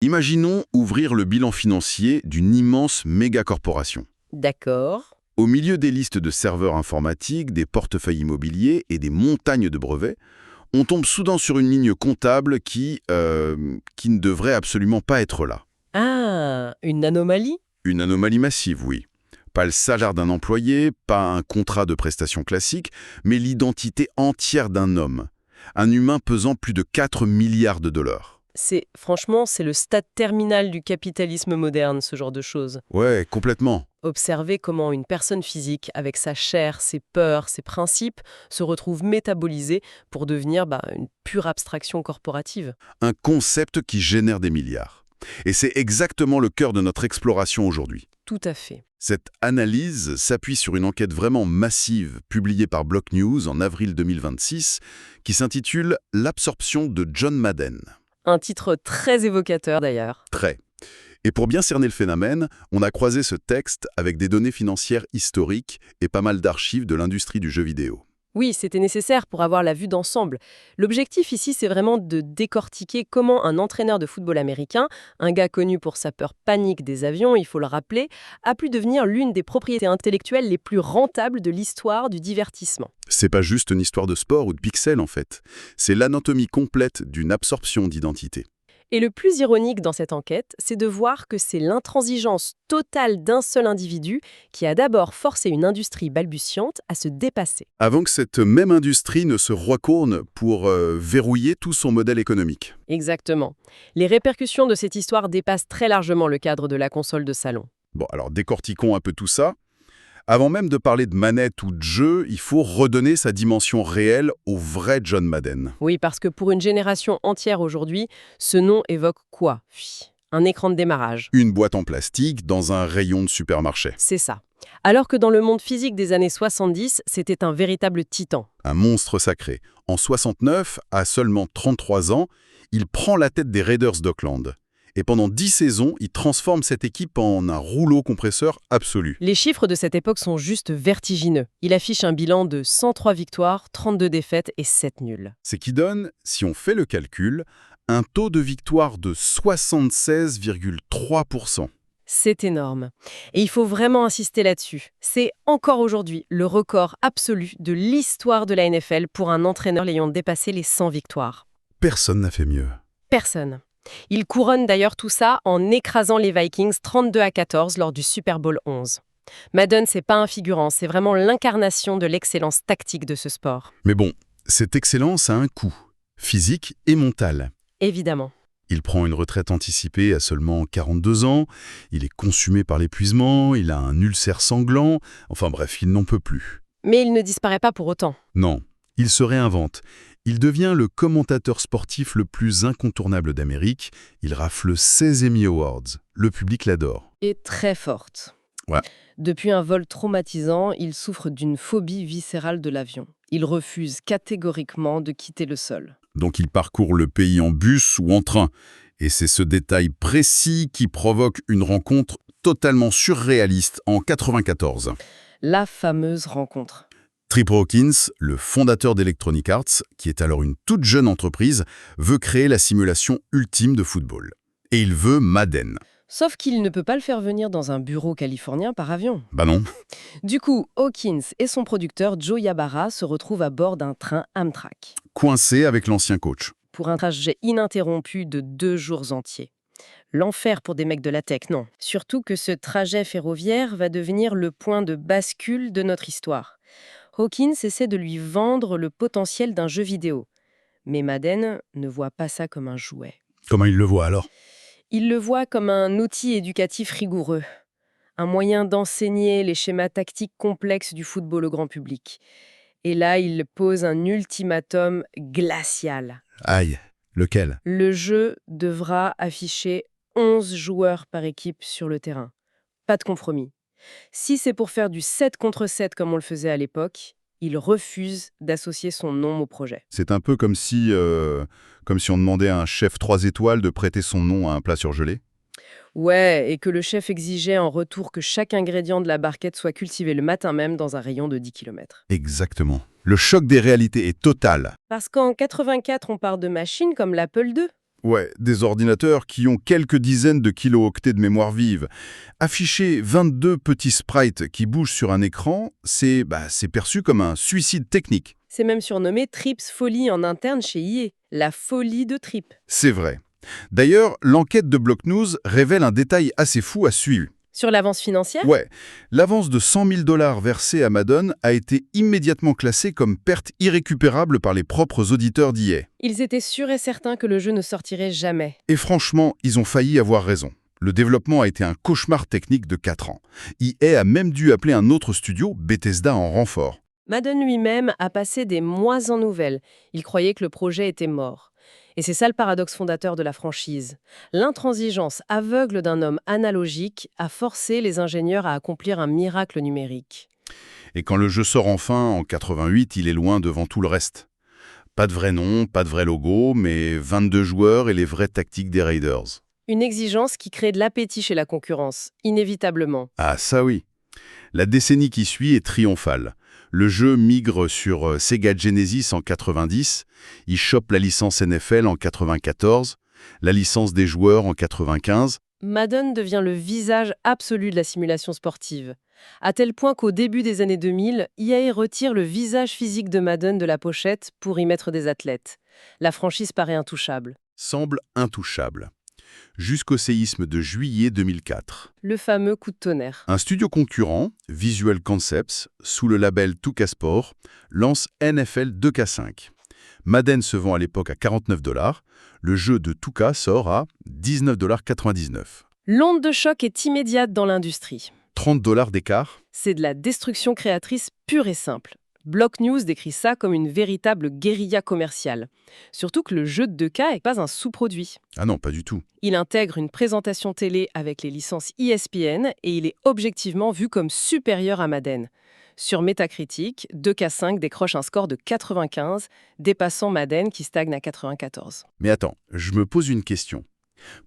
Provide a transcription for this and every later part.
Imaginons ouvrir le bilan financier d'une immense méga-corporation. D'accord. Au milieu des listes de serveurs informatiques, des portefeuilles immobiliers et des montagnes de brevets, on tombe soudain sur une ligne comptable qui ne devrait absolument pas être là. Ah, une anomalie? Une anomalie massive, oui. Pas le salaire d'un employé, pas un contrat de prestation classique, mais l'identité entière d'un homme. Un humain pesant plus de 4 milliards de dollars. Franchement, c'est le stade terminal du capitalisme moderne, ce genre de choses. Ouais, complètement. Observer comment une personne physique, avec sa chair, ses peurs, ses principes, se retrouve métabolisée pour devenir une pure abstraction corporative. Un concept qui génère des milliards. Et c'est exactement le cœur de notre exploration aujourd'hui. Tout à fait. Cette analyse s'appuie sur une enquête vraiment massive publiée par Block News en avril 2026 qui s'intitule « L'absorption de John Madden ». Un titre très évocateur d'ailleurs. Très. Et pour bien cerner le phénomène, on a croisé ce texte avec des données financières historiques et pas mal d'archives de l'industrie du jeu vidéo. Oui, c'était nécessaire pour avoir la vue d'ensemble. L'objectif ici, c'est vraiment de décortiquer comment un entraîneur de football américain, un gars connu pour sa peur panique des avions, il faut le rappeler, a pu devenir l'une des propriétés intellectuelles les plus rentables de l'histoire du divertissement. C'est pas juste une histoire de sport ou de pixels en fait. C'est l'anatomie complète d'une absorption d'identité. Et le plus ironique dans cette enquête, c'est de voir que c'est l'intransigeance totale d'un seul individu qui a d'abord forcé une industrie balbutiante à se dépasser. Avant que cette même industrie ne se retourne pour verrouiller tout son modèle économique. Exactement. Les répercussions de cette histoire dépassent très largement le cadre de la console de salon. Bon, alors décortiquons un peu tout ça. Avant même de parler de manette ou de jeu, il faut redonner sa dimension réelle au vrai John Madden. Oui, parce que pour une génération entière aujourd'hui, ce nom évoque quoi? Un écran de démarrage. Une boîte en plastique dans un rayon de supermarché. C'est ça. Alors que dans le monde physique des années 70, c'était un véritable titan. Un monstre sacré. En 69, à seulement 33 ans, il prend la tête des Raiders d'Oakland. Et pendant 10 saisons, il transforme cette équipe en un rouleau compresseur absolu. Les chiffres de cette époque sont juste vertigineux. Il affiche un bilan de 103 victoires, 32 défaites et 7 nuls. C'est qui donne, si on fait le calcul, un taux de victoire de 76,3%. C'est énorme. Et il faut vraiment insister là-dessus. C'est encore aujourd'hui le record absolu de l'histoire de la NFL pour un entraîneur ayant dépassé les 100 victoires. Personne n'a fait mieux. Personne. Il couronne d'ailleurs tout ça en écrasant les Vikings 32-14 lors du Super Bowl 11. Madden, c'est pas un figurant, c'est vraiment l'incarnation de l'excellence tactique de ce sport. Mais bon, cette excellence a un coût, physique et mental. Évidemment. Il prend une retraite anticipée à seulement 42 ans, il est consumé par l'épuisement, il a un ulcère sanglant, enfin bref, il n'en peut plus. Mais il ne disparaît pas pour autant. Non, il se réinvente. Il devient le commentateur sportif le plus incontournable d'Amérique. Il rafle 16 Emmy Awards. Le public l'adore. Et très forte. Ouais. Depuis un vol traumatisant, il souffre d'une phobie viscérale de l'avion. Il refuse catégoriquement de quitter le sol. Donc il parcourt le pays en bus ou en train. Et c'est ce détail précis qui provoque une rencontre totalement surréaliste en 94. La fameuse rencontre. Trip Hawkins, le fondateur d'Electronic Arts, qui est alors une toute jeune entreprise, veut créer la simulation ultime de football. Et il veut Madden. Sauf qu'il ne peut pas le faire venir dans un bureau californien par avion. Bah non. Du coup, Hawkins et son producteur Joe Ybarra se retrouvent à bord d'un train Amtrak. Coincé avec l'ancien coach. Pour un trajet ininterrompu de 2 jours entiers. L'enfer pour des mecs de la tech, non. Surtout que ce trajet ferroviaire va devenir le point de bascule de notre histoire. Hawkins essaie de lui vendre le potentiel d'un jeu vidéo. Mais Madden ne voit pas ça comme un jouet. Comment il le voit alors ? Il le voit comme un outil éducatif rigoureux. Un moyen d'enseigner les schémas tactiques complexes du football au grand public. Et là, il pose un ultimatum glacial. Aïe, lequel ? Le jeu devra afficher 11 joueurs par équipe sur le terrain. Pas de compromis. Si c'est pour faire du 7 contre 7 comme on le faisait à l'époque, il refuse d'associer son nom au projet. C'est un peu comme si on demandait à un chef 3 étoiles de prêter son nom à un plat surgelé. Ouais, et que le chef exigeait en retour que chaque ingrédient de la barquette soit cultivé le matin même dans un rayon de 10 km. Exactement. Le choc des réalités est total. Parce qu'en 84, on part de machines comme l'Apple II. Ouais, des ordinateurs qui ont quelques dizaines de kilo-octets de mémoire vive. Afficher 22 petits sprites qui bougent sur un écran, c'est perçu comme un suicide technique. C'est même surnommé Trips Folie en interne chez EA, la folie de Trip. C'est vrai. D'ailleurs, l'enquête de Block News révèle un détail assez fou à suivre. Sur l'avance financière? Ouais, l'avance de 100 000 $ versée à Madden a été immédiatement classée comme perte irrécupérable par les propres auditeurs d'EA. Ils étaient sûrs et certains que le jeu ne sortirait jamais. Et franchement, ils ont failli avoir raison. Le développement a été un cauchemar technique de 4 ans. EA a même dû appeler un autre studio, Bethesda, en renfort. Madden lui-même a passé des mois sans nouvelles. Il croyait que le projet était mort. Et c'est ça le paradoxe fondateur de la franchise. L'intransigeance aveugle d'un homme analogique a forcé les ingénieurs à accomplir un miracle numérique. Et quand le jeu sort enfin, en 88, il est loin devant tout le reste. Pas de vrai nom, pas de vrai logo, mais 22 joueurs et les vraies tactiques des Raiders. Une exigence qui crée de l'appétit chez la concurrence, inévitablement. Ah ça oui. La décennie qui suit est triomphale. Le jeu migre sur Sega Genesis en 90, il chope la licence NFL en 94, la licence des joueurs en 95. Madden devient le visage absolu de la simulation sportive. À tel point qu'au début des années 2000, EA retire le visage physique de Madden de la pochette pour y mettre des athlètes. La franchise paraît intouchable. Semble intouchable. Jusqu'au séisme de juillet 2004. Le fameux coup de tonnerre. Un studio concurrent, Visual Concepts, sous le label 2K Sport, lance NFL 2K5. Madden se vend à l'époque à 49 $, le jeu de 2K sort à 19,99 $. L'onde de choc est immédiate dans l'industrie. 30 $ d'écart. C'est de la destruction créatrice pure et simple. Block News décrit ça comme une véritable guérilla commerciale. Surtout que le jeu de 2K n'est pas un sous-produit. Ah non, pas du tout. Il intègre une présentation télé avec les licences ESPN et il est objectivement vu comme supérieur à Madden. Sur Metacritic, 2K5 décroche un score de 95, dépassant Madden qui stagne à 94. Mais attends, je me pose une question.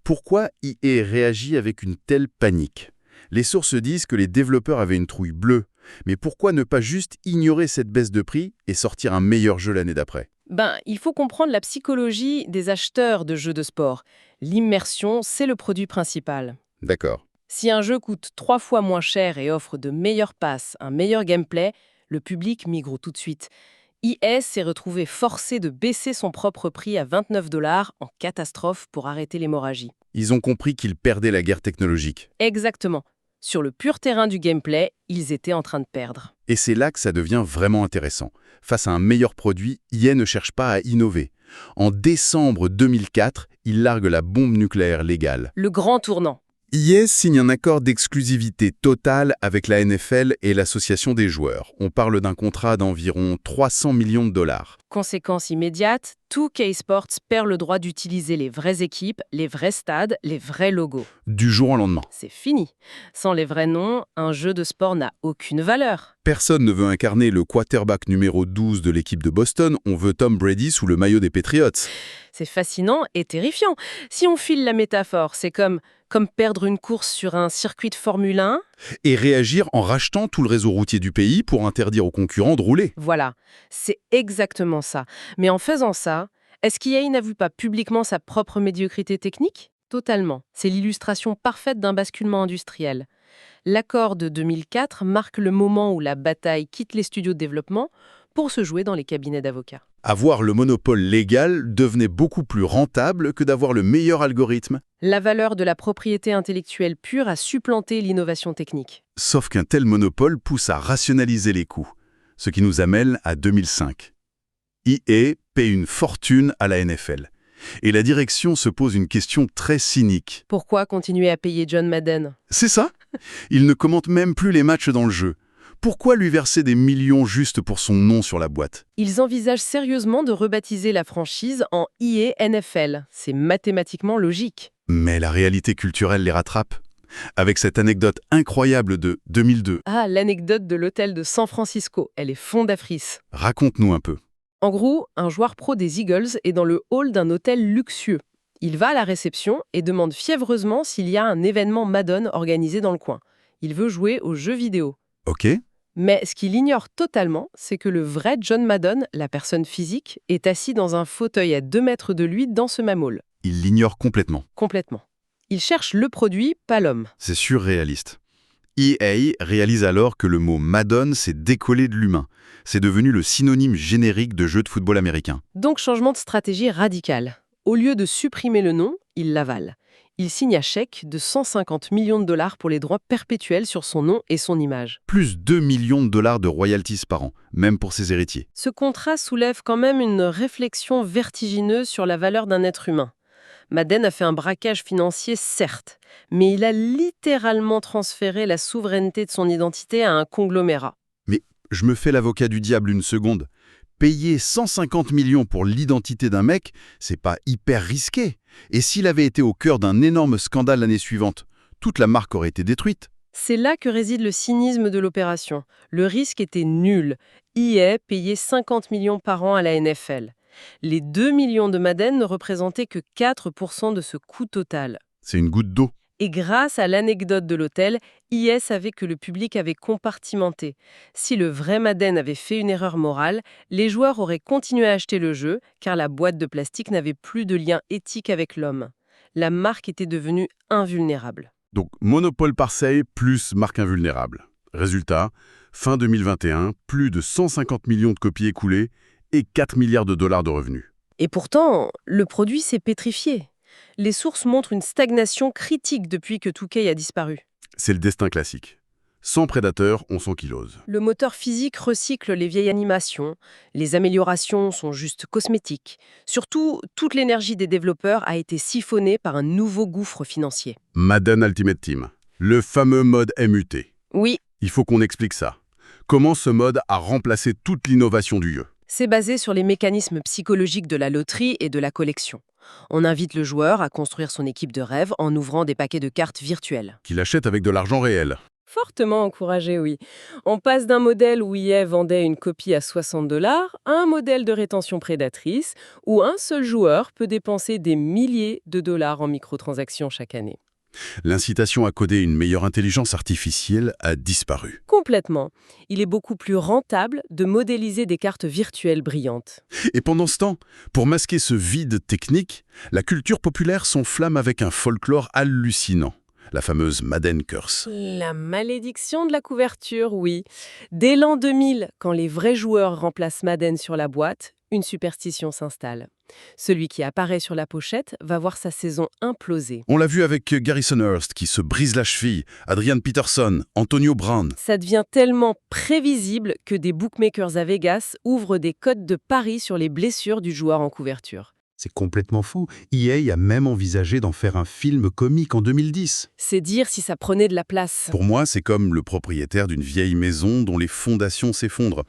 Pourquoi EA réagit avec une telle panique? Les sources disent que les développeurs avaient une trouille bleue. Mais pourquoi ne pas juste ignorer cette baisse de prix et sortir un meilleur jeu l'année d'après? Il faut comprendre la psychologie des acheteurs de jeux de sport. L'immersion, c'est le produit principal. D'accord. Si un jeu coûte 3 fois moins cher et offre de meilleures passes, un meilleur gameplay, le public migre tout de suite. EA s'est retrouvé forcé de baisser son propre prix à 29 $ en catastrophe pour arrêter l'hémorragie. Ils ont compris qu'ils perdaient la guerre technologique. Exactement. Sur le pur terrain du gameplay, ils étaient en train de perdre. Et c'est là que ça devient vraiment intéressant. Face à un meilleur produit, EA ne cherche pas à innover. En décembre 2004, il largue la bombe nucléaire légale. Le grand tournant. EA signe un accord d'exclusivité totale avec la NFL et l'association des joueurs. On parle d'un contrat d'environ 300 millions de $. Conséquence immédiate, 2K Sports perd le droit d'utiliser les vraies équipes, les vrais stades, les vrais logos. Du jour au lendemain. C'est fini. Sans les vrais noms, un jeu de sport n'a aucune valeur. Personne ne veut incarner le quarterback numéro 12 de l'équipe de Boston, on veut Tom Brady sous le maillot des Patriots. C'est fascinant et terrifiant. Si on file la métaphore, c'est comme perdre une course sur un circuit de Formule 1. Et réagir en rachetant tout le réseau routier du pays pour interdire aux concurrents de rouler. Voilà, c'est exactement ça. Mais en faisant ça, est-ce qu'EA n'avoue pas publiquement sa propre médiocrité technique? Totalement. C'est l'illustration parfaite d'un basculement industriel. L'accord de 2004 marque le moment où la bataille quitte les studios de développement pour se jouer dans les cabinets d'avocats. Avoir le monopole légal devenait beaucoup plus rentable que d'avoir le meilleur algorithme. La valeur de la propriété intellectuelle pure a supplanté l'innovation technique. Sauf qu'un tel monopole pousse à rationaliser les coûts, ce qui nous amène à 2005. EA paie une fortune à la NFL. Et la direction se pose une question très cynique. Pourquoi continuer à payer John Madden? C'est ça? Il ne commente même plus les matchs dans le jeu. Pourquoi lui verser des millions juste pour son nom sur la boîte? Ils envisagent sérieusement de rebaptiser la franchise en EA NFL. C'est mathématiquement logique. Mais la réalité culturelle les rattrape. Avec cette anecdote incroyable de 2002. Ah, l'anecdote de l'hôtel de San Francisco. Elle est fondatrice. Raconte-nous un peu. En gros, un joueur pro des Eagles est dans le hall d'un hôtel luxueux. Il va à la réception et demande fiévreusement s'il y a un événement Madden organisé dans le coin. Il veut jouer aux jeux vidéo. Ok. Mais ce qu'il ignore totalement, c'est que le vrai John Madden, la personne physique, est assis dans un fauteuil à 2 mètres de lui dans ce même hall. il l'ignore complètement. Complètement. Il cherche le produit, pas l'homme. C'est surréaliste. EA réalise alors que le mot Madden s'est décollé de l'humain. C'est devenu le synonyme générique de jeu de football américain. Donc changement de stratégie radical. Au lieu de supprimer le nom, il l'avale. Il signe un chèque de 150 millions de dollars pour les droits perpétuels sur son nom et son image. Plus 2 millions de dollars de royalties par an, même pour ses héritiers. Ce contrat soulève quand même une réflexion vertigineuse sur la valeur d'un être humain. Madden a fait un braquage financier, certes, mais il a littéralement transféré la souveraineté de son identité à un conglomérat. Mais je me fais l'avocat du diable une seconde. Payer 150 millions pour l'identité d'un mec, c'est pas hyper risqué. Et s'il avait été au cœur d'un énorme scandale l'année suivante, toute la marque aurait été détruite. C'est là que réside le cynisme de l'opération. Le risque était nul. EA payait 50 millions par an à la NFL. Les 2 millions de Madden ne représentaient que 4% de ce coût total. C'est une goutte d'eau. Et grâce à l'anecdote de l'hôtel, EA savait que le public avait compartimenté. Si le vrai Madden avait fait une erreur morale, les joueurs auraient continué à acheter le jeu, car la boîte de plastique n'avait plus de lien éthique avec l'homme. La marque était devenue invulnérable. Donc monopole parcelle plus marque invulnérable. Résultat, fin 2021, plus de 150 millions de copies écoulées et 4 milliards de dollars de revenus. Et pourtant, le produit s'est pétrifié. Les sources montrent une stagnation critique depuis que 2K a disparu. C'est le destin classique. Sans prédateur, on s'ankylose. Le moteur physique recycle les vieilles animations, les améliorations sont juste cosmétiques. Surtout, toute l'énergie des développeurs a été siphonnée par un nouveau gouffre financier. Madden Ultimate Team, le fameux mode MUT. Oui, Il faut qu'on explique ça. Comment ce mode a remplacé toute l'innovation du jeu? c'est basé sur les mécanismes psychologiques de la loterie et de la collection. On invite le joueur à construire son équipe de rêve en ouvrant des paquets de cartes virtuelles. Qu'il achète avec de l'argent réel. Fortement encouragé, oui. On passe d'un modèle où EA vendait une copie à 60 $ à un modèle de rétention prédatrice où un seul joueur peut dépenser des milliers de dollars en microtransactions chaque année. L'incitation à coder une meilleure intelligence artificielle a disparu. Complètement. Il est beaucoup plus rentable de modéliser des cartes virtuelles brillantes. Et pendant ce temps, pour masquer ce vide technique, la culture populaire s'enflamme avec un folklore hallucinant. La fameuse Madden Curse. La malédiction de la couverture, oui. Dès l'an 2000, quand les vrais joueurs remplacent Madden sur la boîte, une superstition s'installe. Celui qui apparaît sur la pochette va voir sa saison imploser. On l'a vu avec Garrison Hurst qui se brise la cheville, Adrian Peterson, Antonio Brown. Ça devient tellement prévisible que des bookmakers à Vegas ouvrent des codes de paris sur les blessures du joueur en couverture. C'est complètement fou. EA a même envisagé d'en faire un film comique en 2010. C'est dire si ça prenait de la place. Pour moi, c'est comme le propriétaire d'une vieille maison dont les fondations s'effondrent.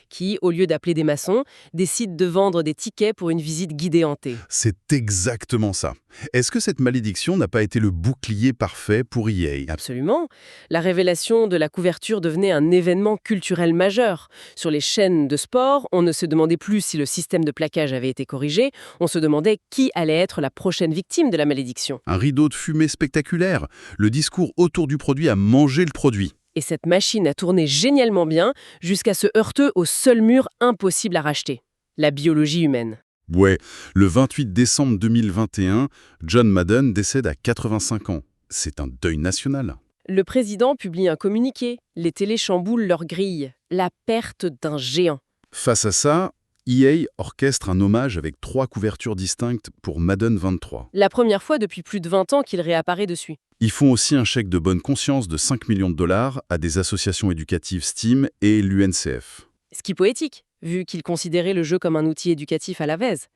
Qui, au lieu d'appeler des maçons, décide de vendre des tickets pour une visite guidée hantée. C'est exactement ça. Est-ce que cette malédiction n'a pas été le bouclier parfait pour EA? Absolument. La révélation de la couverture devenait un événement culturel majeur. Sur les chaînes de sport, on ne se demandait plus si le système de plaquage avait été corrigé, on se demandait qui allait être la prochaine victime de la malédiction. Un rideau de fumée spectaculaire. Le discours autour du produit a mangé le produit. Et cette machine a tourné génialement bien jusqu'à se heurter au seul mur impossible à racheter. La biologie humaine. Ouais, le 28 décembre 2021, John Madden décède à 85 ans. C'est un deuil national. Le président publie un communiqué. Les télés chamboulent leur grille. La perte d'un géant. Face à ça, EA orchestre un hommage avec 3 couvertures distinctes pour Madden 23. La première fois depuis plus de 20 ans qu'il réapparaît dessus. Ils font aussi un chèque de bonne conscience de 5 millions de dollars à des associations éducatives STEAM et l'UNCF. Ce qui est poétique, vu qu'il considérait le jeu comme un outil éducatif à la Vèze.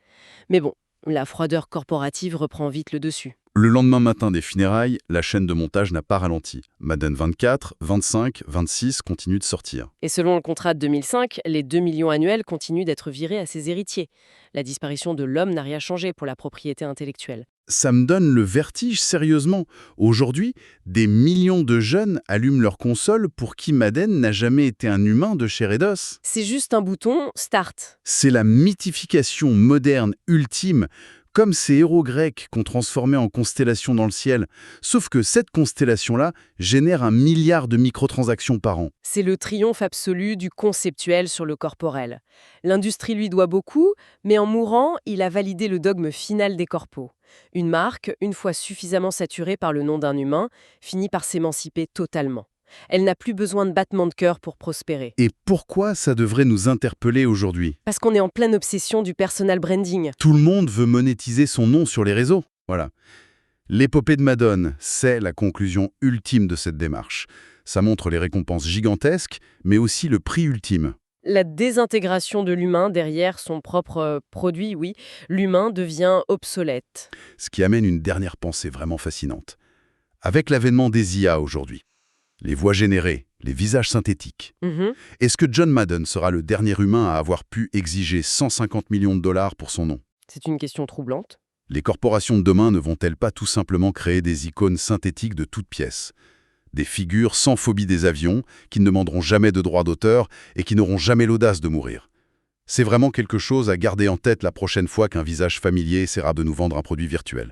Mais bon, la froideur corporative reprend vite le dessus. Le lendemain matin des funérailles, la chaîne de montage n'a pas ralenti. Madden 24, 25, 26 continuent de sortir. Et selon le contrat de 2005, les 2 millions annuels continuent d'être virés à ses héritiers. La disparition de l'homme n'a rien changé pour la propriété intellectuelle. Ça me donne le vertige, sérieusement. Aujourd'hui, des millions de jeunes allument leur console pour qui Madden n'a jamais été un humain de chair et d'os. C'est juste un bouton « Start ». C'est la mythification moderne ultime. Comme ces héros grecs qu'on transformait en constellations dans le ciel, sauf que cette constellation-là génère 1 milliard de microtransactions par an. C'est le triomphe absolu du conceptuel sur le corporel. L'industrie lui doit beaucoup, mais en mourant, il a validé le dogme final des corpos. Une marque, une fois suffisamment saturée par le nom d'un humain, finit par s'émanciper totalement. Elle n'a plus besoin de battements de cœur pour prospérer. Et pourquoi ça devrait nous interpeller aujourd'hui? Parce qu'on est en pleine obsession du personal branding. Tout le monde veut monétiser son nom sur les réseaux. Voilà. L'épopée de Madone, c'est la conclusion ultime de cette démarche. Ça montre les récompenses gigantesques, mais aussi le prix ultime. La désintégration de l'humain derrière son propre produit, oui. L'humain devient obsolète. Ce qui amène une dernière pensée vraiment fascinante. Avec l'avènement des IA aujourd'hui, les voix générées, les visages synthétiques, est-ce que John Madden sera le dernier humain à avoir pu exiger 150 millions de dollars pour son nom? C'est une question troublante. Les corporations de demain ne vont-elles pas tout simplement créer des icônes synthétiques de toutes pièces? Des figures sans phobie des avions, qui ne demanderont jamais de droits d'auteur et qui n'auront jamais l'audace de mourir. C'est vraiment quelque chose à garder en tête la prochaine fois qu'un visage familier essaiera de nous vendre un produit virtuel.